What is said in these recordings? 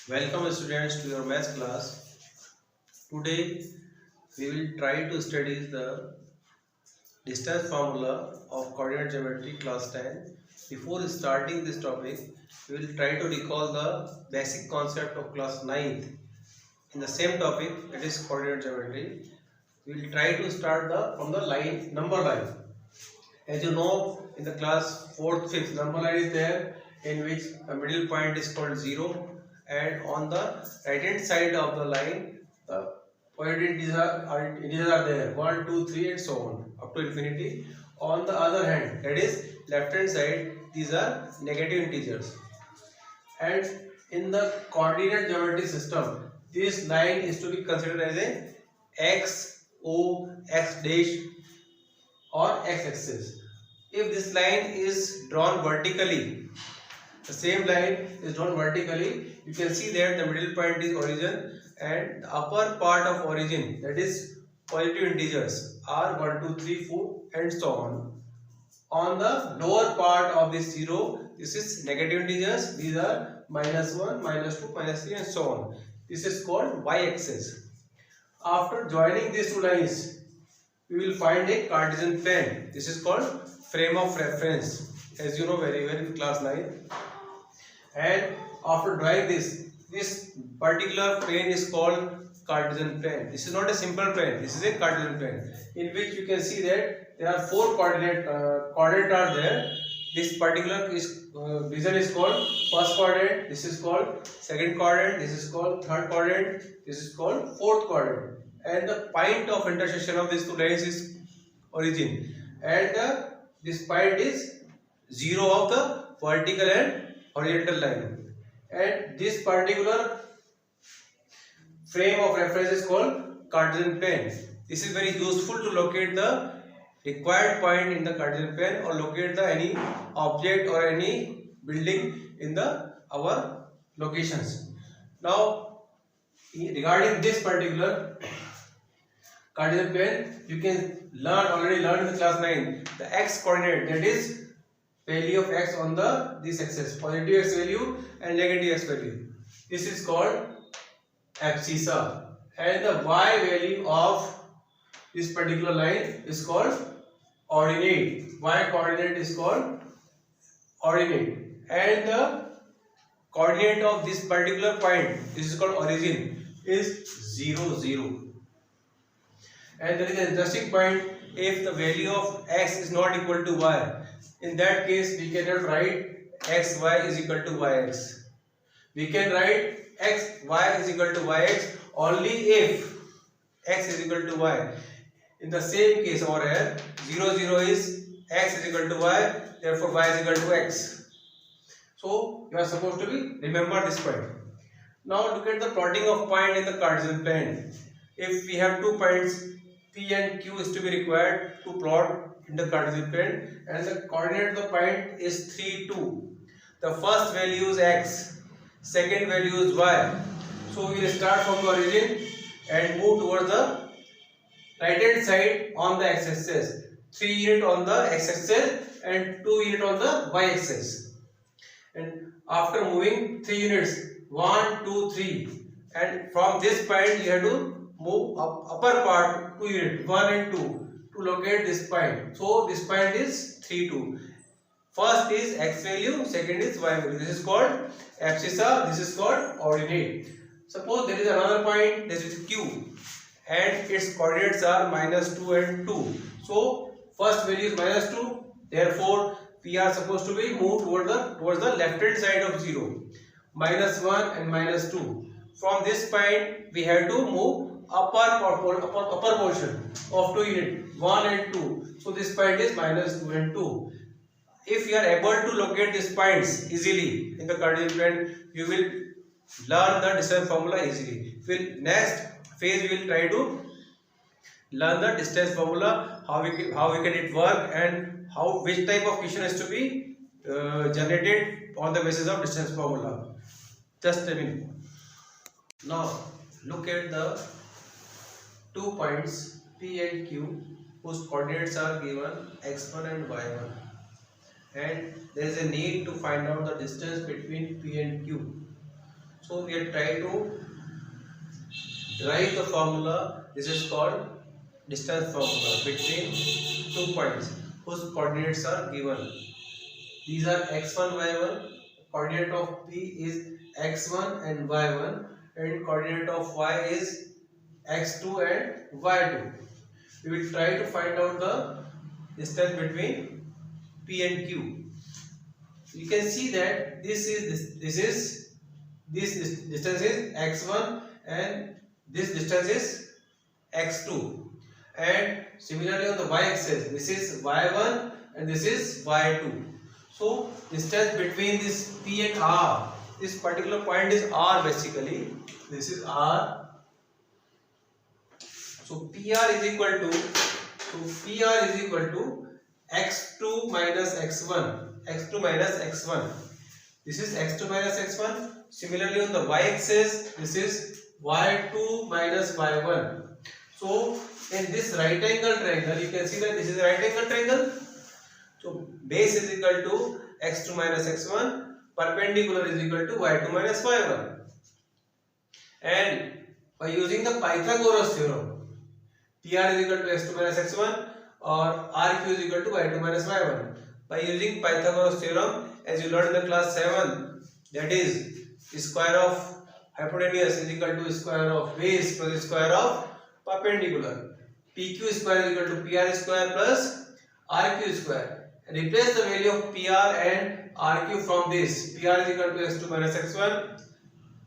Welcome students to your math class. Today we will try to study the distance formula of coordinate geometry class 10. Before starting this topic, we will try to recall the basic concept of class 9th in the same topic, that is coordinate geometry. We will try to start from the number line. As you know, in the class 4th, 5th, number line is there, in which the middle point is called 0, and on the right hand side of the line the positive integers are there, 1, 2, 3 and so on up to infinity. On the other hand, that is left hand side, these are negative integers. And in the coordinate geometry system, this line is to be considered as a x, o, x dash or x-axis. If this line is drawn vertically, the same line is drawn vertically, you can see that the middle point is origin, and the upper part of origin, that is positive integers, are 1, 2, 3, 4 and so on. On the lower part of this 0, this is negative integers, these are -1, -2, -3 and so on. This is called y-axis. After joining these two lines, we will find a Cartesian plane. This is called frame of reference, as you know very well in class 9. And after drawing this particular plane is called Cartesian plane. This is not a simple plane, this is a Cartesian plane, in which you can see that there are 4 coordinates are there. This particular region is called first quadrant, this is called second quadrant, this is called third quadrant, this is called fourth quadrant. And the point of intersection of these two lines is origin, and this point is 0 of the vertical and horizontal line. And this particular frame of reference is called Cartesian plane. This is very useful to locate the required point in the Cartesian plane, or locate the any object or any building in our locations. Now, regarding this particular Cartesian plane, you can already learn in the class 9 the x coordinate, that is value of x on this axis, positive x value and negative x value. This is called abscissa, and the y value of this particular line is called ordinate. Y coordinate is called ordinate, and the coordinate of this particular point, this is called origin, is 0, 0. And there is an interesting point: if the value of x is not equal to y, in that case we cannot write xy is equal to yx. We can write xy is equal to yx only if x is equal to y. In the same case over here, 0, 0 is x is equal to y, therefore y is equal to x. So you are supposed to remember this point. Now look at the plotting of point in the Cartesian plane. If we have 2 points, P and Q is to be required to plot in the Cartesian plane, and the coordinate of the point is 3, 2. The first value is x, second value is y. So we will start from the origin and move towards the right hand side on the x-axis. 3 unit on the x-axis and 2 unit on the y-axis. And after moving 3 units, 1, 2, 3, and from this point you have to move upper part 2 units, 1 and 2, to locate this point. So this point is 3, 2. First is x value, second is y value. This is called abscissa, this is called ordinate. Suppose there is another point, this is q, and its coordinates are -2 and 2. So first value is -2, therefore we are supposed to be moved towards the left hand side of 0, -1 and -2. From this point we have to move upper portion of 2 units, 1 and 2. So this point is -2 and 2. If you are able to locate these points easily in the Cartesian plane, you will learn the distance formula easily. Next phase we will try to learn the distance formula, how we can it work, and which type of question is to be generated on the basis of distance formula. Just a minute. Now look at the 2 points P and Q whose coordinates are given x1 and y1, and there is a need to find out the distance between P and Q. So we are trying to derive the formula. This is called distance formula between 2 points whose coordinates are given. These are x1, y1. Coordinate of P is x1 and y1, and coordinate of y is x2 and y2. We will try to find out the distance between P and Q. You can see that this distance is x1 and this distance is x2, and similarly on the y-axis this is y1 and this is y2. So distance between this P and R, this particular point is R basically. This is R. So PR is equal to x2 minus x1. This is x2 minus x1. Similarly on the y-axis this is y2 minus y1. So in this right angle triangle, you can see that this is a right angle triangle. So base is equal to x2 minus x1, perpendicular is equal to y2 minus y1. And by using the Pythagoras theorem, PR is equal to x2 minus x1 or RQ is equal to y2 minus y1. By using Pythagoras theorem, as you learned in the class 7, that is square of hypotenuse is equal to square of base plus square of perpendicular. PQ square is equal to PR square plus RQ square. Replace the value of PR and RQ from this. PR is equal to x2 minus x1,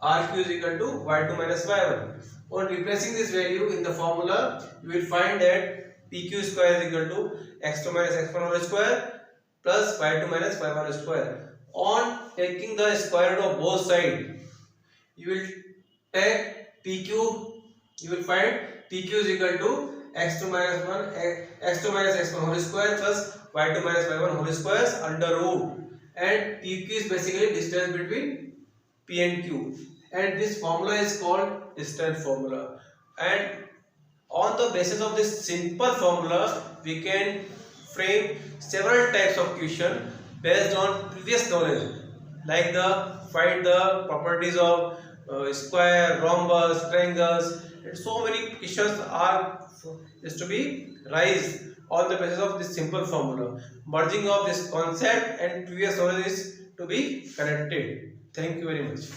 RQ is equal to y2 minus y1. On replacing this value in the formula, you will find that PQ square is equal to x2 minus x1 whole square plus y2 minus y1 square. On taking the square root of both sides, you will take PQ, you will find PQ is equal to x2 minus x1 whole square plus y2 minus y1 whole squares under root, and PQ is basically distance between P and Q, and this formula is called distance formula. And on the basis of this simple formula, we can frame several types of question based on previous knowledge, like find the properties of square, rhombus, triangles, and so many questions is to be raised on the basis of this simple formula. Merging of this concept and previous knowledge is to be connected. Thank you very much.